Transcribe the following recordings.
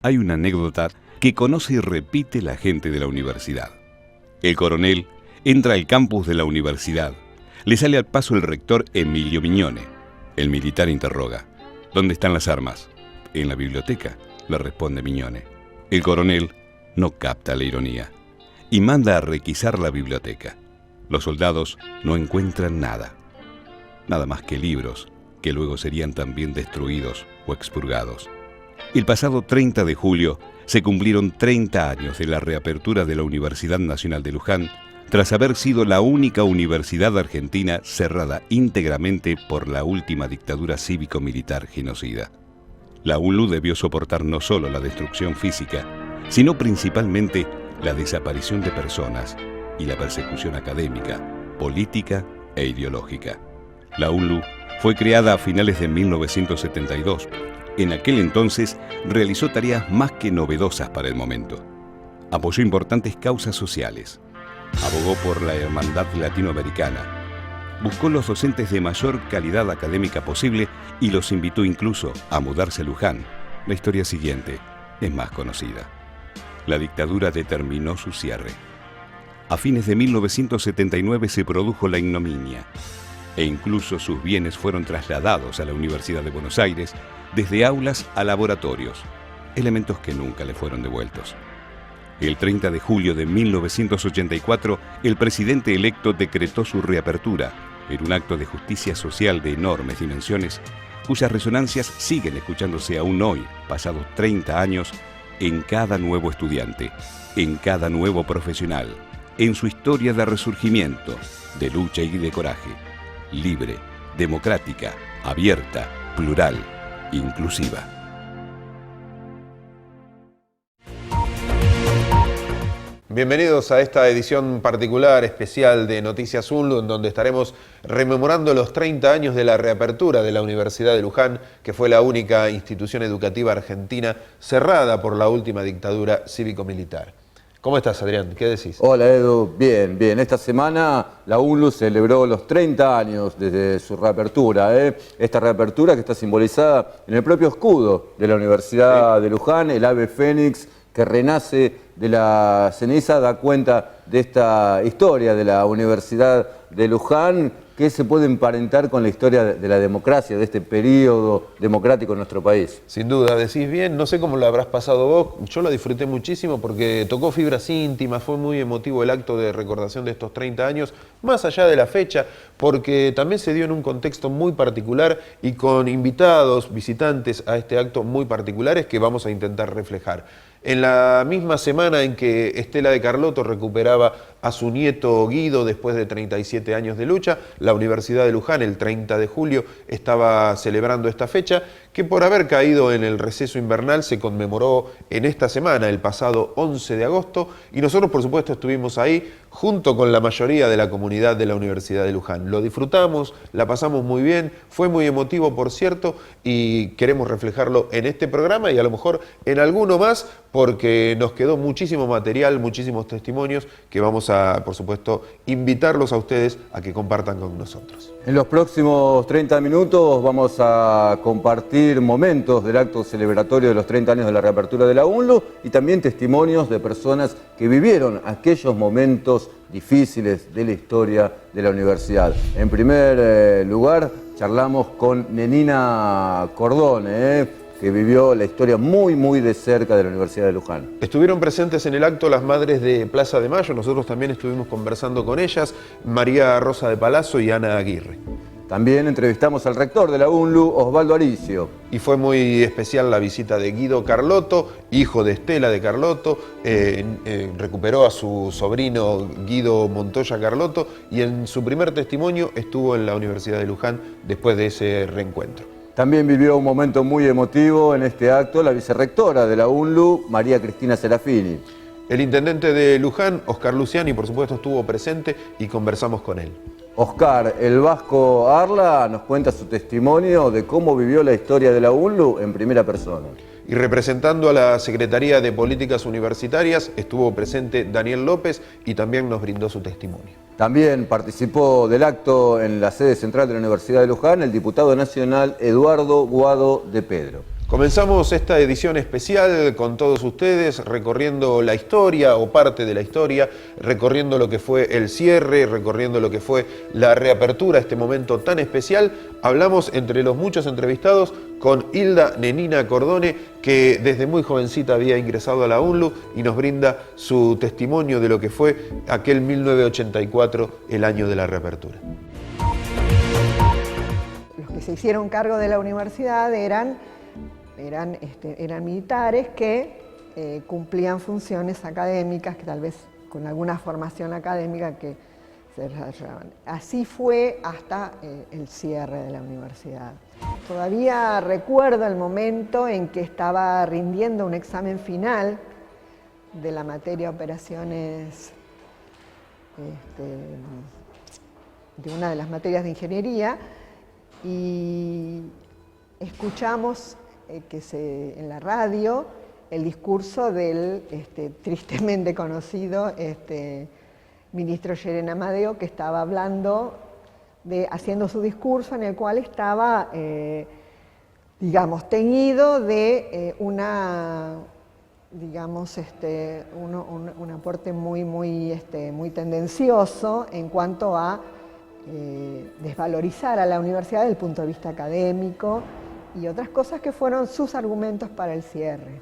hay una anécdota que conoce y repite la gente de la universidad. El coronel entra al campus de la universidad. Le sale al paso el rector Emilio Miñone. El militar interroga: ¿dónde están las armas? En la biblioteca, le responde Miñone. El coronel no capta la ironía y manda a requisar la biblioteca. Los soldados no encuentran nada más que libros que luego serían también destruidos o expurgados. El pasado 30 de julio se cumplieron 30 años de la reapertura de la Universidad Nacional de Luján, tras haber sido la única universidad argentina cerrada íntegramente por la última dictadura cívico-militar genocida. La UNLU debió soportar no solo la destrucción física, sino principalmente la desaparición de personas y la persecución académica, política e ideológica. La UNLU fue creada a finales de 1972. En aquel entonces realizó tareas más que novedosas para el momento. Apoyó importantes causas sociales. Abogó por la hermandad latinoamericana. Buscó los docentes de mayor calidad académica posible y los invitó incluso a mudarse a Luján. La historia siguiente es más conocida. La dictadura determinó su cierre. A fines de 1979 se produjo la ignominia e incluso sus bienes fueron trasladados a la Universidad de Buenos Aires, desde aulas a laboratorios, elementos que nunca le fueron devueltos. El 30 de julio de 1984, el presidente electo decretó su reapertura en un acto de justicia social de enormes dimensiones, cuyas resonancias siguen escuchándose aún hoy, pasados 30 años, en cada nuevo estudiante, en cada nuevo profesional, en su historia de resurgimiento, de lucha y de coraje, libre, democrática, abierta, plural, inclusiva. Bienvenidos a esta edición particular, especial de Noticias UNLU, en donde estaremos rememorando los 30 años de la reapertura de la Universidad de Luján, que fue la única institución educativa argentina cerrada por la última dictadura cívico-militar. ¿Cómo estás, Adrián? ¿Qué decís? Hola, Edu. Bien, bien. Esta semana la UNLU celebró los 30 años desde su reapertura. Esta reapertura que está simbolizada en el propio escudo de la Universidad de Luján, el ave fénix que renace de la ceniza, da cuenta de esta historia de la Universidad de Luján, que se puede emparentar con la historia de la democracia, de este periodo democrático en nuestro país. Sin duda, decís bien, no sé cómo lo habrás pasado vos, yo lo disfruté muchísimo porque tocó fibras íntimas, fue muy emotivo el acto de recordación de estos 30 años, más allá de la fecha, porque también se dio en un contexto muy particular y con invitados, visitantes a este acto muy particulares que vamos a intentar reflejar. En la misma semana en que Estela de Carlotto recuperaba a su nieto Guido después de 37 años de lucha, la Universidad de Luján, el 30 de julio, estaba celebrando esta fecha, que por haber caído en el receso invernal se conmemoró en esta semana, el pasado 11 de agosto, y nosotros por supuesto estuvimos ahí junto con la mayoría de la comunidad de la Universidad de Luján. Lo disfrutamos, la pasamos muy bien, fue muy emotivo por cierto, y queremos reflejarlo en este programa y a lo mejor en alguno más, porque nos quedó muchísimo material, muchísimos testimonios que vamos a, por supuesto, invitarlos a ustedes a que compartan con nosotros. En los próximos 30 minutos vamos a compartir momentos del acto celebratorio de los 30 años de la reapertura de la UNLU y también testimonios de personas que vivieron aquellos momentos difíciles de la historia de la universidad. En primer lugar, charlamos con Nenina Cordone, que vivió la historia muy de cerca de la Universidad de Luján. Estuvieron presentes en el acto las madres de Plaza de Mayo, nosotros también estuvimos conversando con ellas, María Rosa de Palazzo y Ana Aguirre. También entrevistamos al rector de la UNLU, Osvaldo Aricio. Y fue muy especial la visita de Guido Carlotto, hijo de Estela de Carlotto, recuperó a su sobrino Guido Montoya Carlotto y en su primer testimonio estuvo en la Universidad de Luján después de ese reencuentro. También vivió un momento muy emotivo en este acto la vicerrectora de la UNLU, María Cristina Serafini. El intendente de Luján, Oscar Luciani, por supuesto, estuvo presente y conversamos con él. Oscar, el vasco Arla nos cuenta su testimonio de cómo vivió la historia de la UNLU en primera persona. Y representando a la Secretaría de Políticas Universitarias estuvo presente Daniel López y también nos brindó su testimonio. También participó del acto en la sede central de la Universidad de Luján el diputado nacional Eduardo Guado de Pedro. Comenzamos esta edición especial con todos ustedes, recorriendo la historia o parte de la historia, recorriendo lo que fue el cierre, recorriendo lo que fue la reapertura, este momento tan especial. Hablamos entre los muchos entrevistados con Hilda Nenina Cordone, que desde muy jovencita había ingresado a la UNLU y nos brinda su testimonio de lo que fue aquel 1984, el año de la reapertura. Los que se hicieron cargo de la universidad eran militares que cumplían funciones académicas, que tal vez con alguna formación académica que se desarrollaban. Así fue hasta el cierre de la universidad. Todavía recuerdo el momento en que estaba rindiendo un examen final de la materia operaciones, de una de las materias de ingeniería, y escuchamos en la radio el discurso del tristemente conocido ministro Yeren Amadeo, que estaba hablando, haciendo su discurso en el cual estaba, teñido de un aporte muy tendencioso en cuanto a desvalorizar a la universidad desde el punto de vista académico, y otras cosas que fueron sus argumentos para el cierre.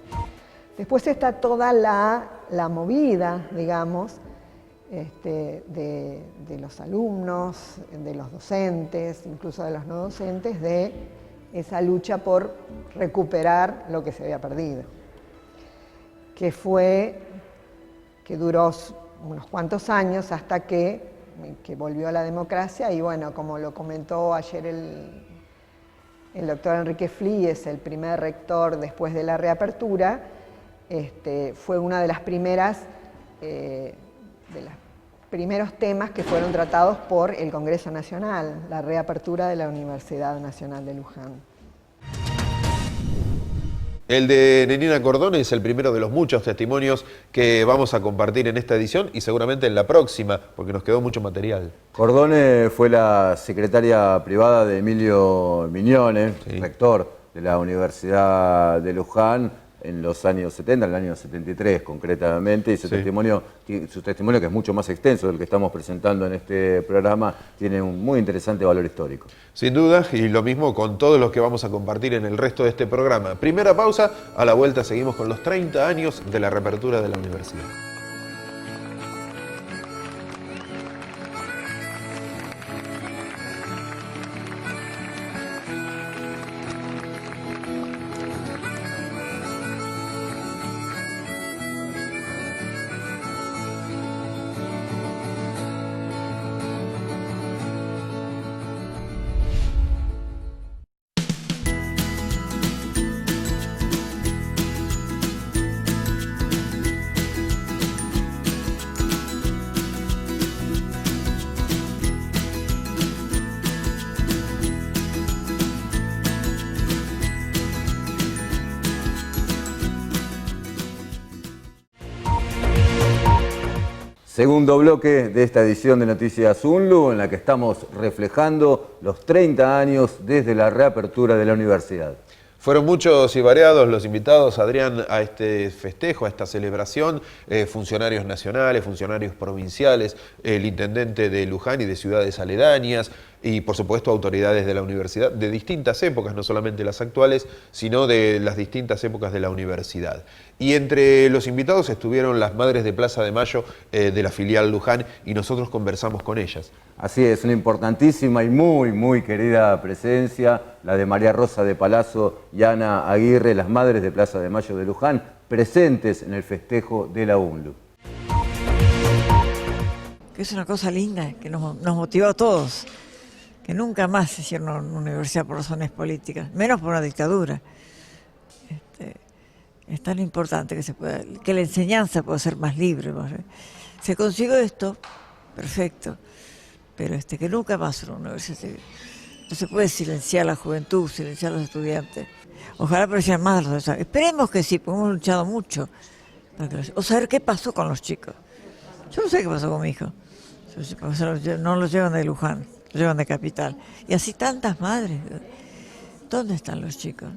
Después está toda la movida, digamos, de los alumnos, de los docentes, incluso de los no docentes, de esa lucha por recuperar lo que se había perdido, que duró unos cuantos años hasta que volvió a la democracia. Y bueno, como lo comentó ayer el doctor Enrique Flies, el primer rector después de la reapertura, fue una de las primeros temas que fueron tratados por el Congreso Nacional, la reapertura de la Universidad Nacional de Luján. El de Nenina Cordone es el primero de los muchos testimonios que vamos a compartir en esta edición y seguramente en la próxima, porque nos quedó mucho material. Cordone fue la secretaria privada de Emilio Mignone, sí, rector de la Universidad de Luján en los años 70, en el año 73 concretamente, y su testimonio, que es mucho más extenso del que estamos presentando en este programa, tiene un muy interesante valor histórico. Sin duda, y lo mismo con todos los que vamos a compartir en el resto de este programa. Primera pausa, a la vuelta seguimos con los 30 años de la reapertura de la universidad. Segundo bloque de esta edición de Noticias UNLU, en la que estamos reflejando los 30 años desde la reapertura de la universidad. Fueron muchos y variados los invitados, Adrián, a este festejo, a esta celebración, funcionarios nacionales, funcionarios provinciales, el intendente de Luján y de ciudades aledañas, y por supuesto autoridades de la universidad de distintas épocas, no solamente las actuales, sino de las distintas épocas de la universidad. Y entre los invitados estuvieron las madres de Plaza de Mayo de la filial Luján, y nosotros conversamos con ellas. Así es, una importantísima y muy querida presencia, la de María Rosa de Palazzo y Ana Aguirre, las madres de Plaza de Mayo de Luján, presentes en el festejo de la UNLU. Que es una cosa linda, que nos motivó a todos, que nunca más se hicieron una universidad por razones políticas, menos por una dictadura. Es tan importante que la enseñanza pueda ser más libre. Se consiguió esto, perfecto, pero que nunca más una universidad. No se puede silenciar a la juventud, silenciar a los estudiantes. Ojalá aparecieran más los adolescentes. Esperemos que sí, porque hemos luchado mucho. O saber qué pasó con los chicos. Yo no sé qué pasó con mi hijo. No los llevan de Luján, los llevan de Capital. Y así tantas madres. ¿Dónde están los chicos?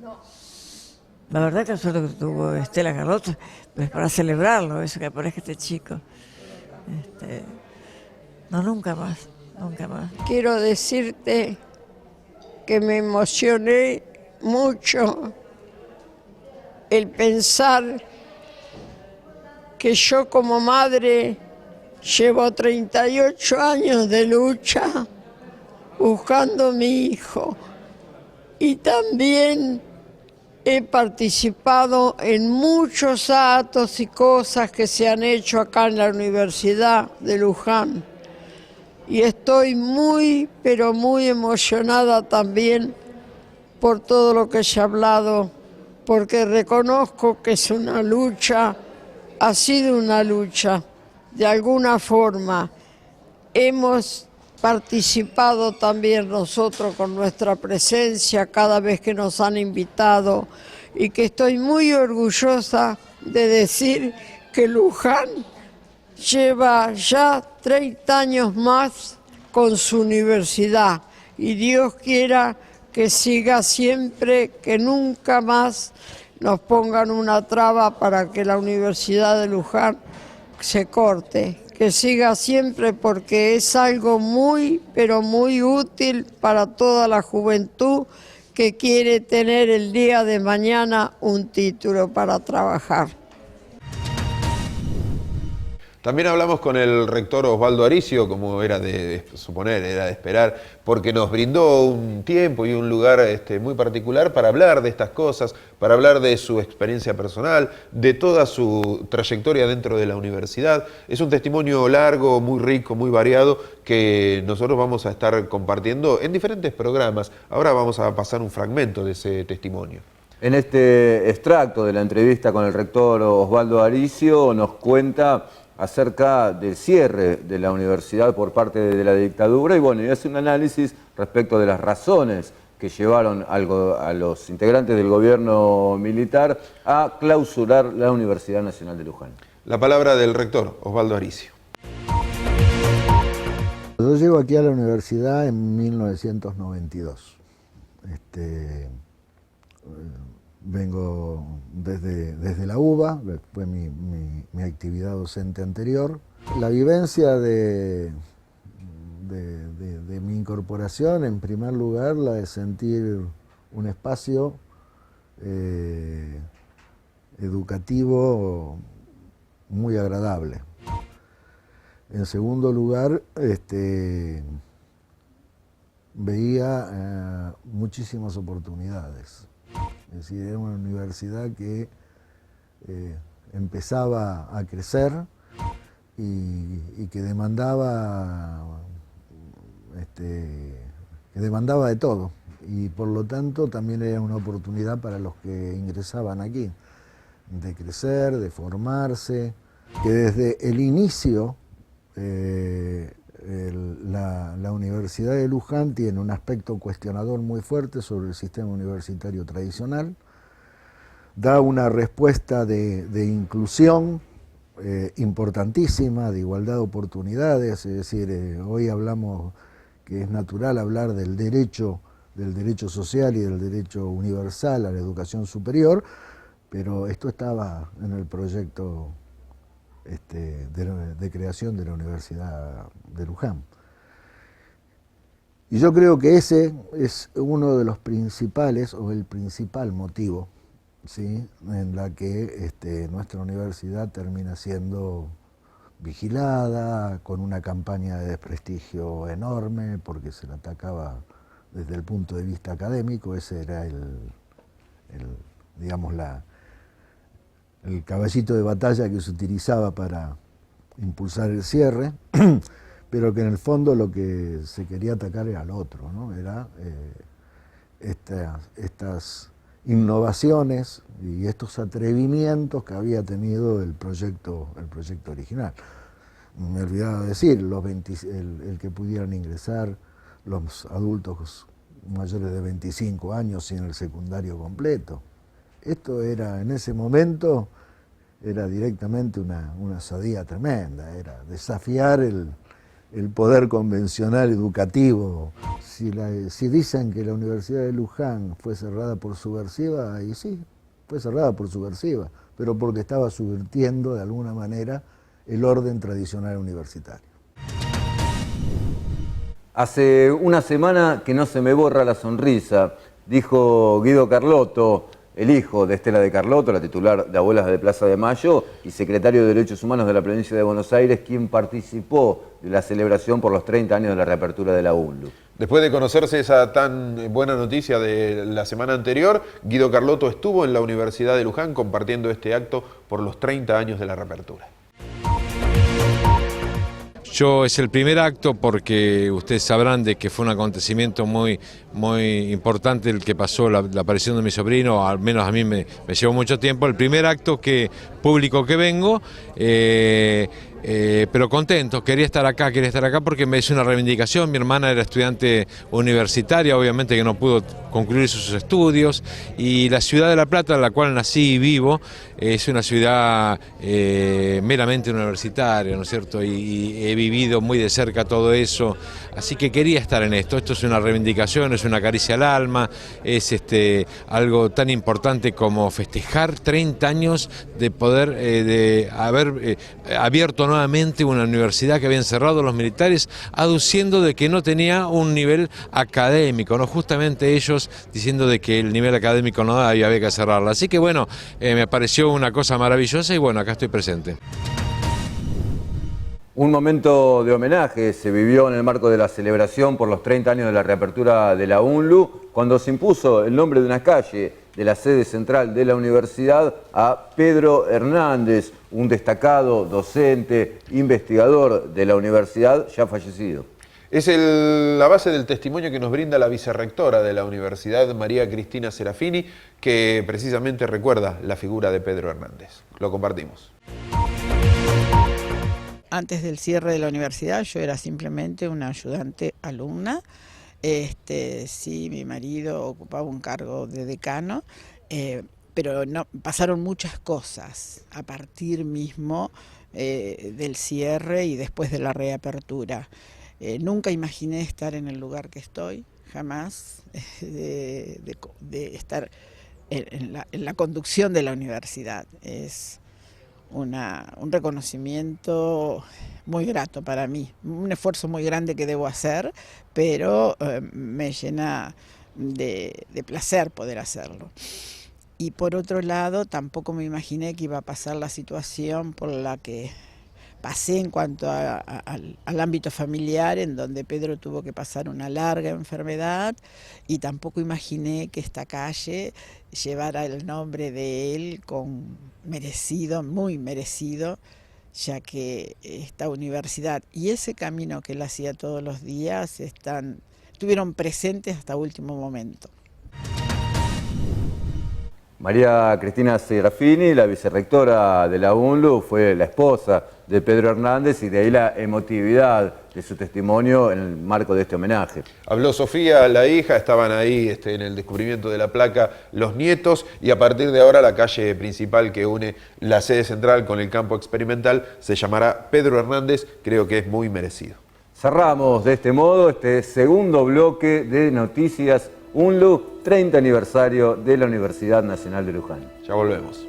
La verdad que el suerte que tuvo Estela Carlotto, pues para celebrarlo, eso que aparezca este chico. No, nunca más, nunca más. Quiero decirte que me emocioné mucho el pensar que yo como madre llevo 38 años de lucha buscando a mi hijo y también he participado en muchos actos y cosas que se han hecho acá en la Universidad de Luján. Y estoy muy, pero muy emocionada también por todo lo que se ha hablado, porque reconozco que es una lucha, ha sido una lucha. De alguna forma hemos participado también nosotros con nuestra presencia cada vez que nos han invitado y que estoy muy orgullosa de decir que Luján lleva ya 30 años más con su universidad y Dios quiera que siga siempre, que nunca más nos pongan una traba para que la Universidad de Luján se corte, que siga siempre porque es algo muy, pero muy útil para toda la juventud que quiere tener el día de mañana un título para trabajar. También hablamos con el rector Osvaldo Aricio, como era de suponer, era de esperar, porque nos brindó un tiempo y un lugar muy particular para hablar de estas cosas, para hablar de su experiencia personal, de toda su trayectoria dentro de la universidad. Es un testimonio largo, muy rico, muy variado, que nosotros vamos a estar compartiendo en diferentes programas. Ahora vamos a pasar un fragmento de ese testimonio. En este extracto de la entrevista con el rector Osvaldo Aricio nos cuenta acerca del cierre de la universidad por parte de la dictadura y bueno, y hace un análisis respecto de las razones que llevaron a los integrantes del gobierno militar a clausurar la Universidad Nacional de Luján. La palabra del rector Osvaldo Aricio. Yo llego aquí a la universidad en 1992. Vengo desde la UBA, fue mi actividad docente anterior. La vivencia de mi incorporación, en primer lugar, la de sentir un espacio educativo muy agradable. En segundo lugar, veía muchísimas oportunidades. Es decir, era una universidad que empezaba a crecer y que demandaba de todo. Y por lo tanto también era una oportunidad para los que ingresaban aquí, de crecer, de formarse, que desde el inicio la Universidad de Luján tiene un aspecto cuestionador muy fuerte sobre el sistema universitario tradicional, da una respuesta de inclusión importantísima, de igualdad de oportunidades, es decir, hoy hablamos que es natural hablar del derecho social y del derecho universal a la educación superior, pero esto estaba en el proyecto de creación de la Universidad de Luján. Y yo creo que ese es uno de los principales, o el principal motivo, ¿sí?, en la que nuestra universidad termina siendo vigilada, con una campaña de desprestigio enorme, porque se la atacaba desde el punto de vista académico. Ese era digamos, el caballito de batalla que se utilizaba para impulsar el cierre, pero que en el fondo lo que se quería atacar era al otro, ¿no? Era estas innovaciones y estos atrevimientos que había tenido el proyecto original. Me olvidaba decir, el que pudieran ingresar los adultos mayores de 25 años sin el secundario completo. Esto era, en ese momento, era directamente una osadía tremenda, era desafiar el poder convencional educativo. Si dicen que la Universidad de Luján fue cerrada por subversiva, y sí, fue cerrada por subversiva, pero porque estaba subvirtiendo de alguna manera el orden tradicional universitario. Hace una semana que no se me borra la sonrisa, dijo Guido Carlotto, el hijo de Estela de Carlotto, la titular de Abuelas de Plaza de Mayo y secretario de Derechos Humanos de la provincia de Buenos Aires, quien participó de la celebración por los 30 años de la reapertura de la UNLU. Después de conocerse esa tan buena noticia de la semana anterior, Guido Carlotto estuvo en la Universidad de Luján compartiendo este acto por los 30 años de la reapertura. Es el primer acto porque ustedes sabrán de que fue un acontecimiento muy importante el que pasó, la aparición de mi sobrino, al menos a mí me llevó mucho tiempo, el primer acto público que vengo, pero contento, quería estar acá porque me hizo una reivindicación. Mi hermana era estudiante universitaria, obviamente que no pudo concluir sus estudios, y la ciudad de La Plata, en la cual nací y vivo, es una ciudad meramente universitaria, ¿no es cierto? Y he vivido muy de cerca todo eso, así que quería estar en esto. Esto es una reivindicación, es una caricia al alma, es algo tan importante como festejar 30 años de poder, de haber abierto nuevamente una universidad que habían cerrado los militares, aduciendo de que no tenía un nivel académico, ¿no? Justamente ellos diciendo de que el nivel académico no había que cerrarla. Así que bueno, me pareció una cosa maravillosa y bueno, acá estoy presente. Un momento de homenaje se vivió en el marco de la celebración por los 30 años de la reapertura de la UNLU, cuando se impuso el nombre de una calle de la sede central de la universidad a Pedro Hernández, un destacado docente, investigador de la universidad ya fallecido. Es la base del testimonio que nos brinda la vicerrectora de la universidad, María Cristina Serafini, que precisamente recuerda la figura de Pedro Hernández. Lo compartimos. Antes del cierre de la universidad yo era simplemente una ayudante alumna. Sí, mi marido ocupaba un cargo de decano, pero no, pasaron muchas cosas a partir mismo del cierre y después de la reapertura. Nunca imaginé estar en el lugar que estoy, jamás, de estar en la conducción de la universidad. Es un reconocimiento muy grato para mí, un esfuerzo muy grande que debo hacer, pero me llena de placer poder hacerlo. Y por otro lado, tampoco me imaginé que iba a pasar la situación por la que pasé en cuanto al ámbito familiar, en donde Pedro tuvo que pasar una larga enfermedad, y tampoco imaginé que esta calle llevara el nombre de él con merecido, muy merecido, ya que esta universidad y ese camino que él hacía todos los días estuvieron presentes hasta último momento. María Cristina Serafini, la vicerrectora de la UNLU, fue la esposa de Pedro Hernández y de ahí la emotividad de su testimonio en el marco de este homenaje. Habló Sofía, la hija, estaban ahí en el descubrimiento de la placa los nietos, y a partir de ahora la calle principal que une la sede central con el campo experimental se llamará Pedro Hernández. Creo que es muy merecido. Cerramos de este modo este segundo bloque de Noticias UNLU, 30 aniversario de la Universidad Nacional de Luján. Ya volvemos.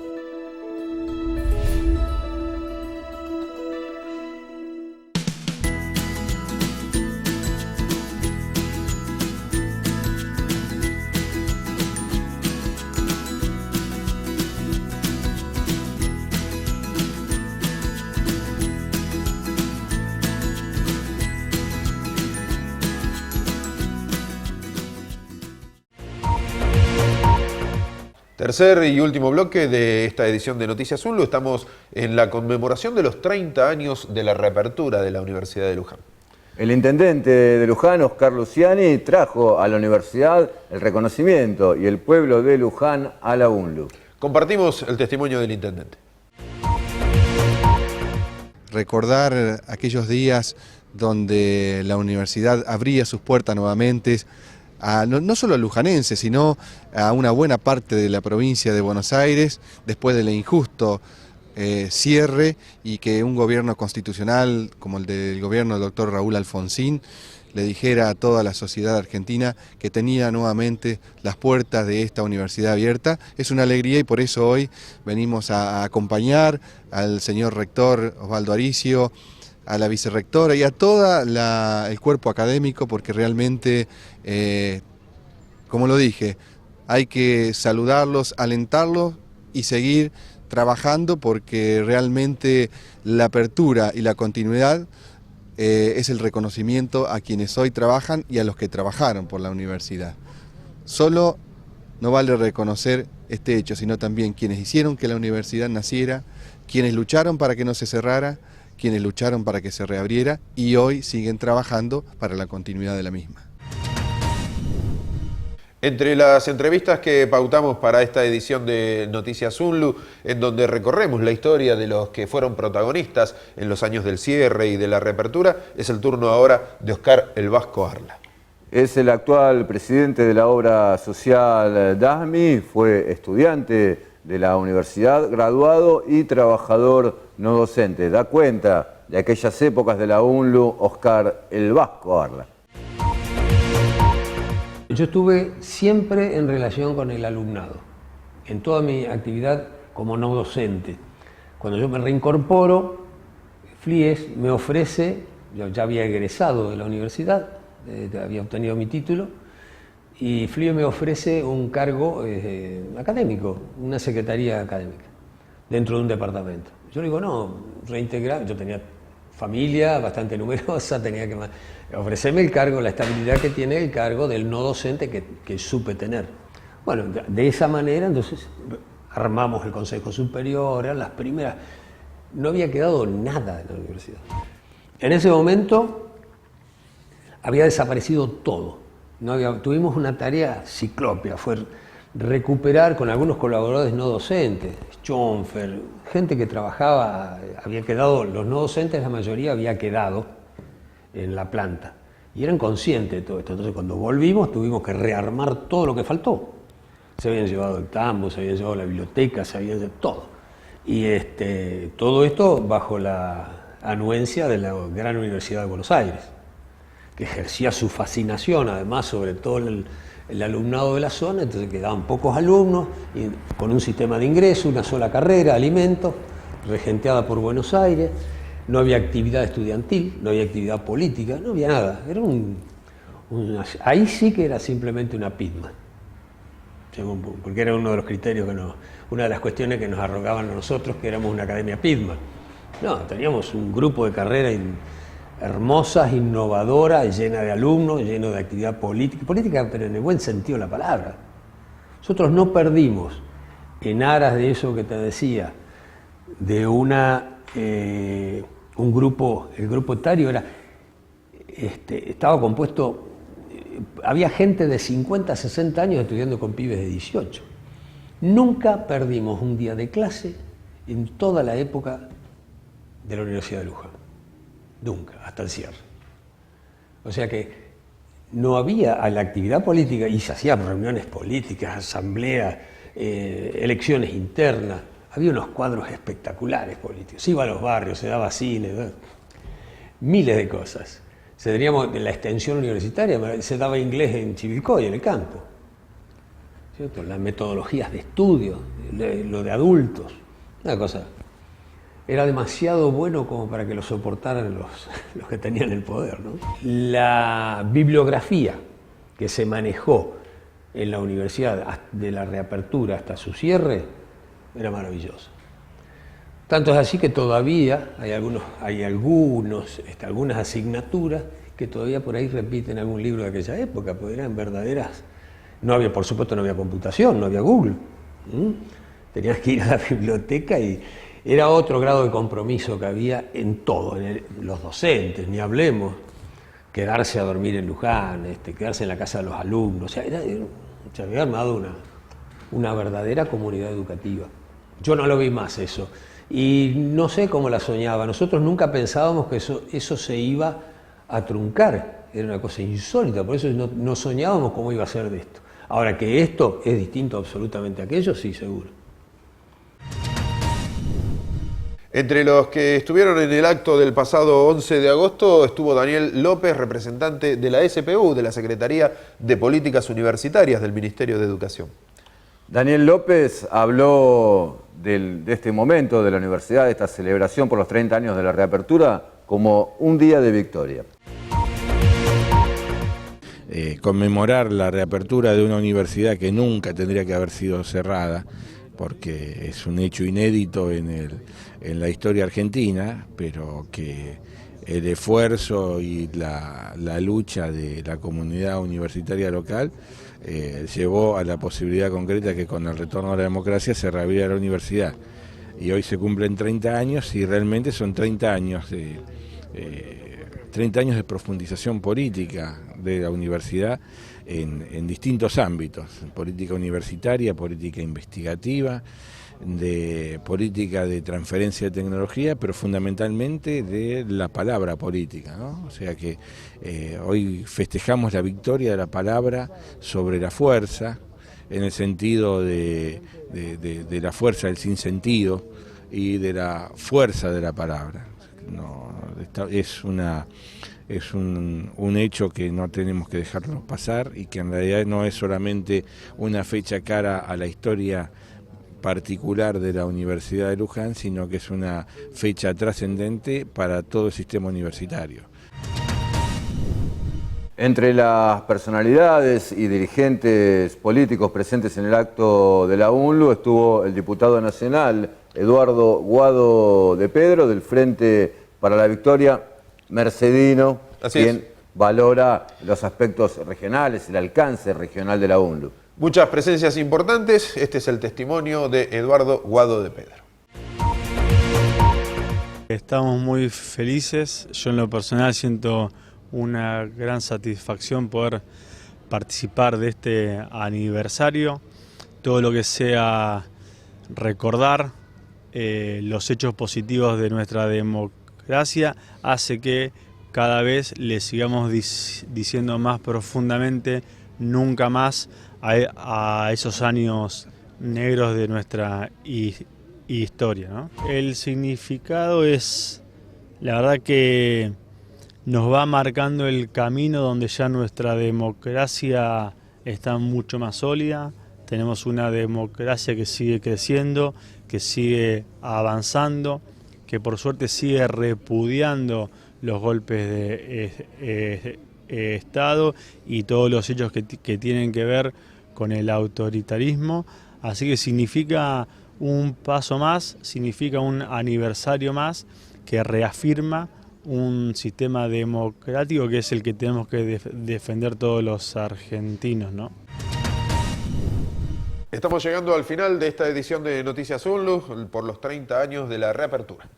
Tercer y último bloque de esta edición de Noticias UNLU. Estamos en la conmemoración de los 30 años de la reapertura de la Universidad de Luján. El intendente de Luján, Oscar Luciani, trajo a la universidad el reconocimiento y el pueblo de Luján a la UNLU. Compartimos el testimonio del intendente. Recordar aquellos días donde la universidad abría sus puertas nuevamente, no solo a lujanenses, sino a una buena parte de la provincia de Buenos Aires, después del injusto cierre y que un gobierno constitucional como el del gobierno del doctor Raúl Alfonsín le dijera a toda la sociedad argentina que tenía nuevamente las puertas de esta universidad abierta. Es una alegría y por eso hoy venimos a acompañar al señor rector Osvaldo Aricio, a la vicerrectora y a todo el cuerpo académico, porque realmente, como lo dije, hay que saludarlos, alentarlos y seguir trabajando, porque realmente la apertura y la continuidad es el reconocimiento a quienes hoy trabajan y a los que trabajaron por la universidad. Solo no vale reconocer este hecho, sino también quienes hicieron que la universidad naciera, quienes lucharon para que no se cerrara, quienes lucharon para que se reabriera y hoy siguen trabajando para la continuidad de la misma. Entre las entrevistas que pautamos para esta edición de Noticias UNLU, en donde recorremos la historia de los que fueron protagonistas en los años del cierre y de la reapertura, es el turno ahora de Oscar El Vasco Arla. Es el actual presidente de la obra social DASMI, fue estudiante de la universidad, graduado y trabajador no docente. Da cuenta de aquellas épocas de la UNLU, Oscar El Vasco Arla. Yo estuve siempre en relación con el alumnado, en toda mi actividad como no docente. Cuando yo me reincorporo, FLIES me ofrece, yo ya había egresado de la universidad, había obtenido mi título, y FLIES me ofrece un cargo académico, una secretaría académica, dentro de un departamento. Yo le digo, no, reintegrar, yo tenía familia bastante numerosa, tenía que ofrecerme el cargo, la estabilidad que tiene el cargo del no docente que supe tener. Bueno, de esa manera entonces armamos el Consejo Superior, eran las primeras, no había quedado nada en la universidad. En ese momento había desaparecido todo, tuvimos una tarea ciclópea, fue recuperar con algunos colaboradores no docentes, Schonfer, gente que trabajaba, había quedado, los no docentes la mayoría había quedado en la planta y eran conscientes de todo esto. Entonces cuando volvimos tuvimos que rearmar todo lo que faltó. Se habían llevado el tambo, se habían llevado la biblioteca, se habían llevado todo. Y todo esto bajo la anuencia de la Gran Universidad de Buenos Aires, que ejercía su fascinación además sobre todo el alumnado de la zona. Entonces quedaban pocos alumnos y con un sistema de ingreso, una sola carrera, alimentos, regenteada por Buenos Aires. No había actividad estudiantil, no había actividad política, no había nada. Era ahí sí que era simplemente una PIDMA, porque era uno de los criterios una de las cuestiones que nos arrogaban a nosotros, que éramos una academia PIDMA. No, teníamos un grupo de carreras hermosas, innovadoras, llena de alumnos, lleno de actividad política, pero en el buen sentido de la palabra. Nosotros no perdimos, en aras de eso que te decía, de un grupo, el grupo etario estaba compuesto, había gente de 50, 60 años estudiando con pibes de 18. Nunca perdimos un día de clase en toda la época de la Universidad de Luján. Nunca, hasta el cierre. O sea que no había la actividad política y se hacían reuniones políticas, asambleas, elecciones internas. Había unos cuadros espectaculares políticos. Se iba a los barrios, se daba cine, ¿no? Miles de cosas. Teníamos la extensión universitaria, se daba inglés en Chivilcoy, en el campo. ¿Cierto? Las metodologías de estudio, lo de adultos, una cosa. Era demasiado bueno como para que lo soportaran los que tenían el poder, ¿no? La bibliografía que se manejó en la universidad de la reapertura hasta su cierre era maravillosa. Tanto es así que todavía hay algunas asignaturas que todavía por ahí repiten algún libro de aquella época, porque eran verdaderas. No había, por supuesto, no había computación, no había Google. Tenías que ir a la biblioteca y era otro grado de compromiso que había en todo, los docentes, ni hablemos, quedarse a dormir en Luján, quedarse en la casa de los alumnos. O sea, se había armado una verdadera comunidad educativa. Yo no lo vi más eso. Y no sé cómo la soñaba. Nosotros nunca pensábamos que eso se iba a truncar. Era una cosa insólita, por eso no soñábamos cómo iba a ser de esto. Ahora que esto es distinto absolutamente a aquello, sí, seguro. Entre los que estuvieron en el acto del pasado 11 de agosto estuvo Daniel López, representante de la SPU, de la Secretaría de Políticas Universitarias del Ministerio de Educación. Daniel López habló de este momento de la universidad, de esta celebración por los 30 años de la reapertura, como un día de victoria. Conmemorar la reapertura de una universidad que nunca tendría que haber sido cerrada, porque es un hecho inédito en la historia argentina, pero que el esfuerzo y la lucha de la comunidad universitaria local llevó a la posibilidad concreta que con el retorno a la democracia se reabriera la universidad. Y hoy se cumplen 30 años y realmente son 30 años de profundización política de la universidad en distintos ámbitos: política universitaria, política investigativa, de política de transferencia de tecnología, pero fundamentalmente de la palabra política, ¿no? O sea que hoy festejamos la victoria de la palabra sobre la fuerza, en el sentido de la fuerza del sinsentido y de la fuerza de la palabra. No, es un hecho que no tenemos que dejarnos pasar y que en realidad no es solamente una fecha cara a la historia particular de la Universidad de Luján, sino que es una fecha trascendente para todo el sistema universitario. Entre las personalidades y dirigentes políticos presentes en el acto de la UNLU estuvo el diputado nacional Eduardo Guado de Pedro, del Frente para la Victoria, mercedino, quien valora los aspectos regionales, el alcance regional de la UNLU. Muchas presencias importantes. Este es el testimonio de Eduardo Guado de Pedro. Estamos muy felices. Yo en lo personal siento una gran satisfacción poder participar de este aniversario. Todo lo que sea recordar los hechos positivos de nuestra democracia hace que cada vez le sigamos diciendo más profundamente nunca más a esos años negros de nuestra historia, ¿no? El significado es, la verdad que nos va marcando el camino donde ya nuestra democracia está mucho más sólida. Tenemos una democracia que sigue creciendo, que sigue avanzando, que por suerte sigue repudiando los golpes de Estado y todos los hechos que tienen que ver con el autoritarismo. Así que significa un paso más, significa un aniversario más que reafirma un sistema democrático que es el que tenemos que defender todos los argentinos, ¿no? Estamos llegando al final de esta edición de Noticias UNLU por los 30 años de la reapertura.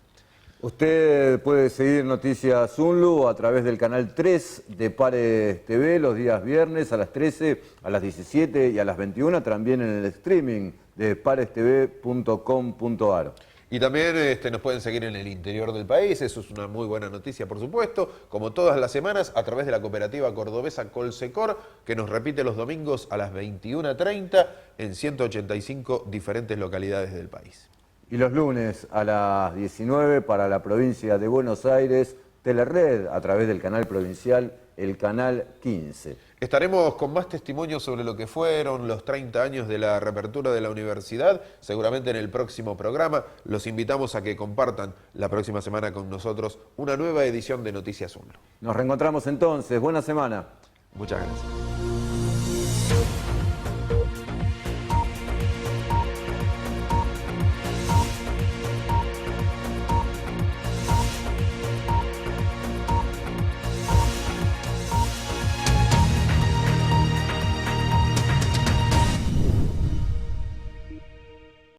Usted puede seguir Noticias UNLU a través del canal 3 de Pares TV los días viernes a las 13, a las 17 y a las 21, también en el streaming de parestv.com.ar. Y también nos pueden seguir en el interior del país, eso es una muy buena noticia, por supuesto, como todas las semanas, a través de la cooperativa cordobesa Colsecor, que nos repite los domingos a las 21:30 en 185 diferentes localidades del país. Y los lunes a las 19 para la provincia de Buenos Aires, Telered, a través del canal provincial, el canal 15. Estaremos con más testimonios sobre lo que fueron los 30 años de la reapertura de la universidad, seguramente en el próximo programa. Los invitamos a que compartan la próxima semana con nosotros una nueva edición de Noticias UNLU. Nos reencontramos entonces. Buena semana. Muchas gracias.